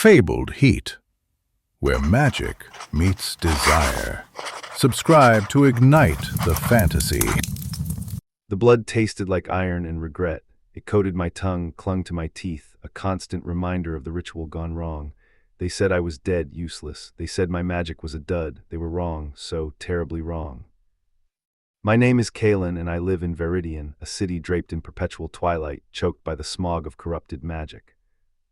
fabled heat, where magic meets desire. Subscribe to ignite the fantasy. The blood tasted like iron and regret. It coated my tongue, clung to my teeth, a constant reminder of the ritual gone wrong. They said I was dead, useless. They said my magic was a dud. They were wrong, so terribly wrong. My name is Kalen, and I live in Viridian, a city draped in perpetual twilight, choked by the smog of corrupted magic.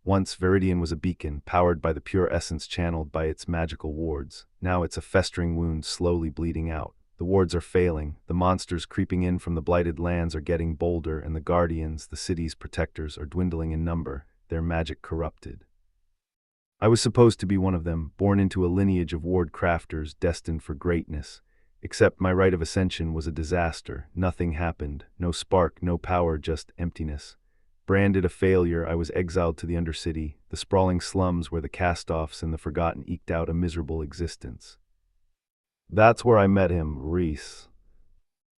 Once, Viridian was a beacon, powered by the pure essence channeled by its magical wards. Now it's a festering wound slowly bleeding out. The wards are failing, the monsters creeping in from the blighted lands are getting bolder, and the guardians, the city's protectors, are dwindling in number, their magic corrupted. I was supposed to be one of them, born into a lineage of ward crafters destined for greatness. Except my rite of ascension was a disaster. Nothing happened. No spark, no power, just emptiness. Branded a failure, I was exiled to the Undercity, the sprawling slums where the cast-offs and the forgotten eked out a miserable existence. That's where I met him, Reese.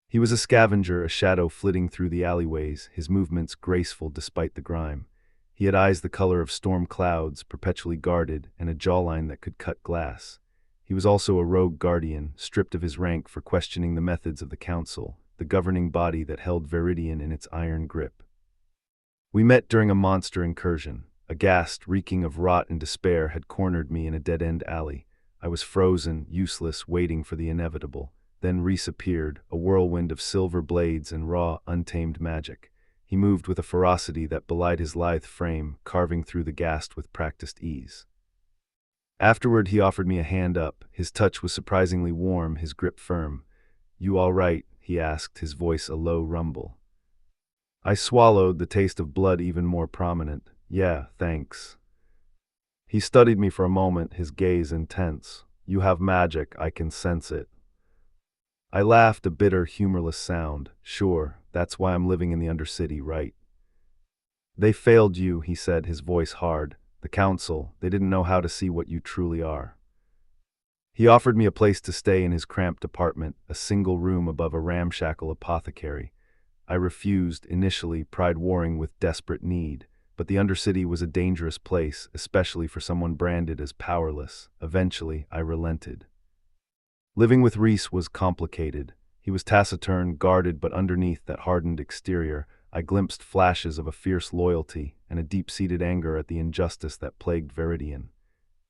He was a scavenger, a shadow flitting through the alleyways, his movements graceful despite the grime. He had eyes the color of storm clouds, perpetually guarded, and a jawline that could cut glass. He was also a rogue guardian, stripped of his rank for questioning the methods of the council, the governing body that held Viridian in its iron grip. We met during a monster incursion. A ghast, reeking of rot and despair, had cornered me in a dead-end alley. I was frozen, useless, waiting for the inevitable. Then Reese appeared, a whirlwind of silver blades and raw, untamed magic. He moved with a ferocity that belied his lithe frame, carving through the ghast with practiced ease. Afterward, he offered me a hand up. His touch was surprisingly warm, his grip firm. "You all right?" he asked, his voice a low rumble. I swallowed, the taste of blood even more prominent. "Yeah, thanks." He studied me for a moment, his gaze intense. "You have magic, I can sense it." I laughed, a bitter, humorless sound. "Sure, that's why I'm living in the Undercity, right?" "They failed you," he said, his voice hard. "The council, they didn't know how to see what you truly are." He offered me a place to stay in his cramped apartment, a single room above a ramshackle apothecary. I refused, initially, pride warring with desperate need, but the Undercity was a dangerous place, especially for someone branded as powerless. Eventually, I relented. Living with Reese was complicated. He was taciturn, guarded, but underneath that hardened exterior, I glimpsed flashes of a fierce loyalty and a deep-seated anger at the injustice that plagued Viridian.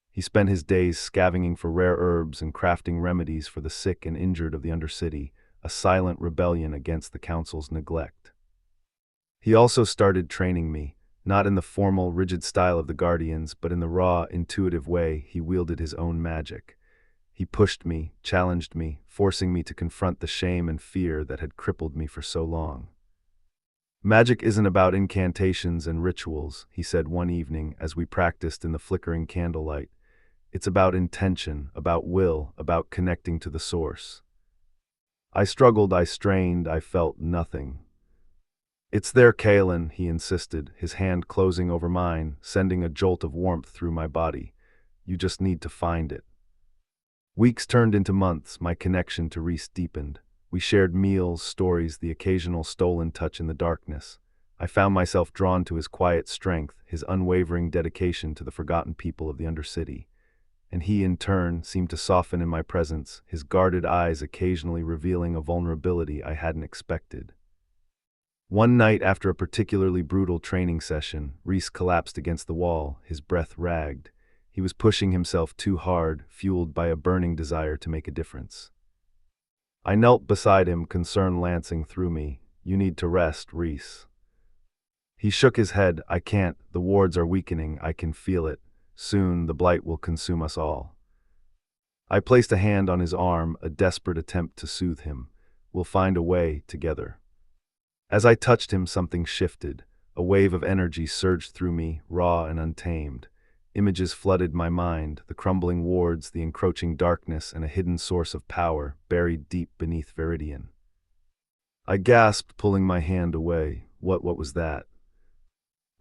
He spent his days scavenging for rare herbs and crafting remedies for the sick and injured of the Undercity, a silent rebellion against the council's neglect. He also started training me, not in the formal, rigid style of the Guardians, but in the raw, intuitive way he wielded his own magic. He pushed me, challenged me, forcing me to confront the shame and fear that had crippled me for so long. "Magic isn't about incantations and rituals," he said one evening as we practiced in the flickering candlelight. "It's about intention, about will, about connecting to the source." I struggled, I strained, I felt nothing. "It's there, Kalen," he insisted, his hand closing over mine, sending a jolt of warmth through my body. "You just need to find it." Weeks turned into months, my connection to Reese deepened. We shared meals, stories, the occasional stolen touch in the darkness. I found myself drawn to his quiet strength, his unwavering dedication to the forgotten people of the Undercity. And he, in turn, seemed to soften in my presence, his guarded eyes occasionally revealing a vulnerability I hadn't expected. One night, after a particularly brutal training session, Reese collapsed against the wall, his breath ragged. He was pushing himself too hard, fueled by a burning desire to make a difference. I knelt beside him, concern lancing through me. "You need to rest, Reese." He shook his head. "I can't. The wards are weakening. I can feel it. Soon, the blight will consume us all." I placed a hand on his arm, a desperate attempt to soothe him. "We'll find a way, together." As I touched him, something shifted. A wave of energy surged through me, raw and untamed. Images flooded my mind, the crumbling wards, the encroaching darkness, and a hidden source of power, buried deep beneath Viridian. I gasped, pulling my hand away. What was that?"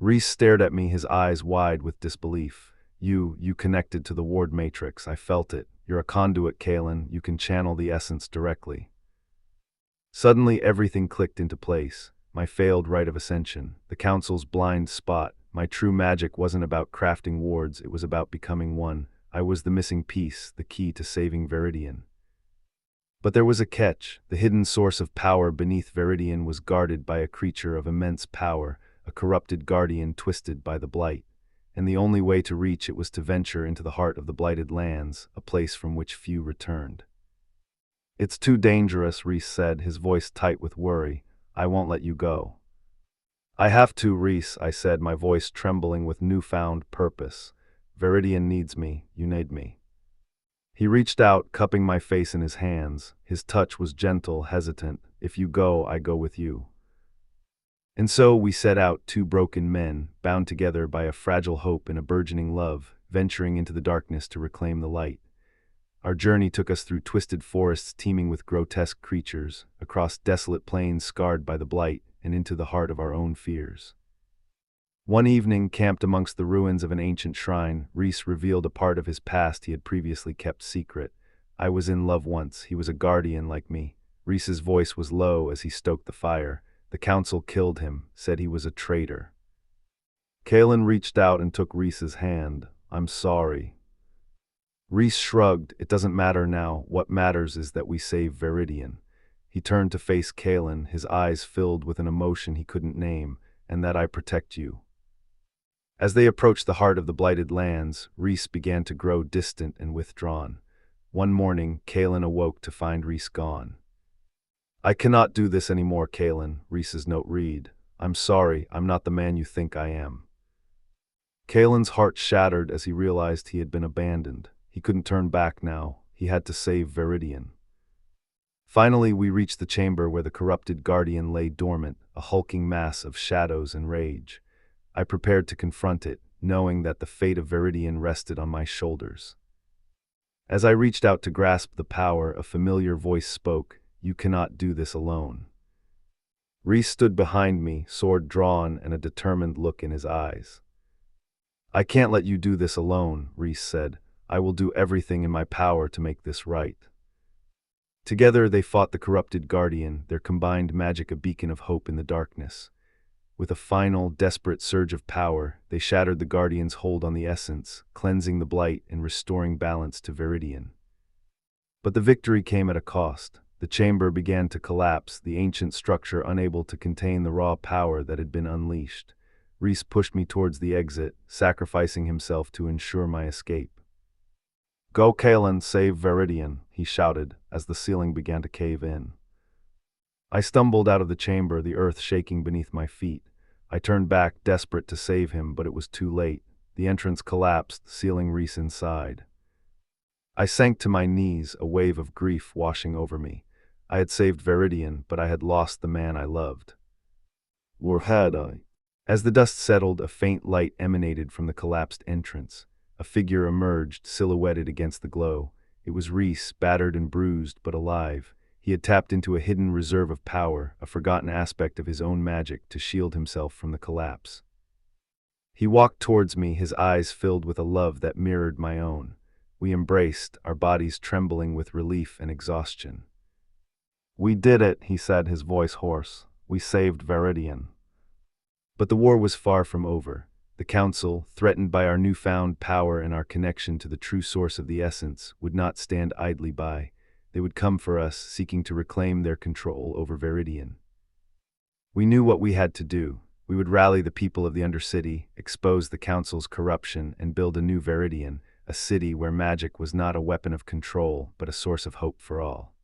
Reese stared at me, his eyes wide with disbelief. You connected to the ward matrix. I felt it. You're a conduit, Kalen. You can channel the essence directly." Suddenly, everything clicked into place. My failed rite of ascension, the council's blind spot, My true magic wasn't about crafting wards, it was about becoming one. I was the missing piece, the key to saving Viridian. But there was a catch. The hidden source of power beneath Viridian was guarded by a creature of immense power, a corrupted guardian twisted by the blight. And the only way to reach it was to venture into the heart of the blighted lands, a place from which few returned. "It's too dangerous," Reese said, his voice tight with worry. "I won't let you go." "I have to, Reese," I said, my voice trembling with newfound purpose. "Viridian needs me. You need me." He reached out, cupping my face in his hands. His touch was gentle, hesitant. "If you go, I go with you." And so we set out, two broken men, bound together by a fragile hope and a burgeoning love, venturing into the darkness to reclaim the light. Our journey took us through twisted forests teeming with grotesque creatures, across desolate plains scarred by the blight, and into the heart of our own fears. One evening, camped amongst the ruins of an ancient shrine, Reese revealed a part of his past he had previously kept secret. "I was in love once. He was a guardian like me." Reese's voice was low as he stoked the fire. "The council killed him, said he was a traitor." Kalen reached out and took Reese's hand. "I'm sorry." Reese shrugged. "It doesn't matter now. What matters is that we save Viridian." He turned to face Kalen, his eyes filled with an emotion he couldn't name. "And that I protect you." As they approached the heart of the blighted lands, Reese began to grow distant and withdrawn. One morning, Kalen awoke to find Reese gone. "I cannot do this anymore, Kalen," Reese's note read. "I'm sorry, I'm not the man you think I am." Kalen's heart shattered as he realized he had been abandoned. He couldn't turn back now. He had to save Viridian. Finally, we reached the chamber where the corrupted guardian lay dormant, a hulking mass of shadows and rage. I prepared to confront it, knowing that the fate of Viridian rested on my shoulders. As I reached out to grasp the power, a familiar voice spoke. "You cannot do this alone." Reese stood behind me, sword drawn and a determined look in his eyes. "I can't let you do this alone," Reese said. "I will do everything in my power to make this right." Together they fought the corrupted guardian, their combined magic a beacon of hope in the darkness. With a final, desperate surge of power, they shattered the guardian's hold on the essence, cleansing the blight and restoring balance to Viridian. But the victory came at a cost. The chamber began to collapse, the ancient structure unable to contain the raw power that had been unleashed. Reese pushed me towards the exit, sacrificing himself to ensure my escape. "Go, Kalen, save Viridian," he shouted, as the ceiling began to cave in. I stumbled out of the chamber, the earth shaking beneath my feet. I turned back, desperate to save him, but it was too late. The entrance collapsed, sealing Reese inside. I sank to my knees, a wave of grief washing over me. I had saved Viridian, but I had lost the man I loved. Or had I? As the dust settled, a faint light emanated from the collapsed entrance. A figure emerged, silhouetted against the glow. It was Reese, battered and bruised, but alive. He had tapped into a hidden reserve of power, a forgotten aspect of his own magic, to shield himself from the collapse. He walked towards me, his eyes filled with a love that mirrored my own. We embraced, our bodies trembling with relief and exhaustion. "We did it," he said, his voice hoarse. "We saved Viridian." But the war was far from over. The council, threatened by our newfound power and our connection to the true source of the essence, would not stand idly by. They would come for us, seeking to reclaim their control over Viridian. We knew what we had to do. We would rally the people of the Undercity, expose the council's corruption, and build a new Viridian, a city where magic was not a weapon of control, but a source of hope for all.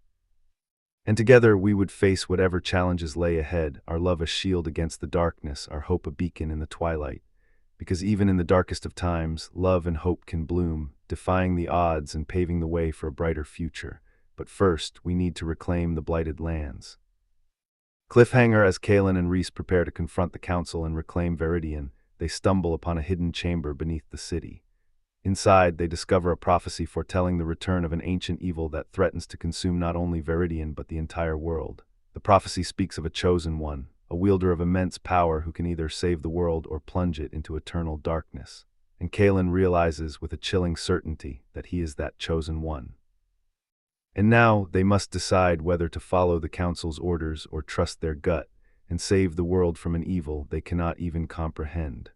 And together we would face whatever challenges lay ahead, our love a shield against the darkness, our hope a beacon in the twilight. Because even in the darkest of times, love and hope can bloom, defying the odds and paving the way for a brighter future. But first, we need to reclaim the blighted lands. Cliffhanger. As Kalen and Reese prepare to confront the council and reclaim Viridian, they stumble upon a hidden chamber beneath the city. Inside, they discover a prophecy foretelling the return of an ancient evil that threatens to consume not only Viridian but the entire world. The prophecy speaks of a chosen one, a wielder of immense power who can either save the world or plunge it into eternal darkness. And Kalen realizes with a chilling certainty that he is that chosen one. And now they must decide whether to follow the council's orders or trust their gut and save the world from an evil they cannot even comprehend.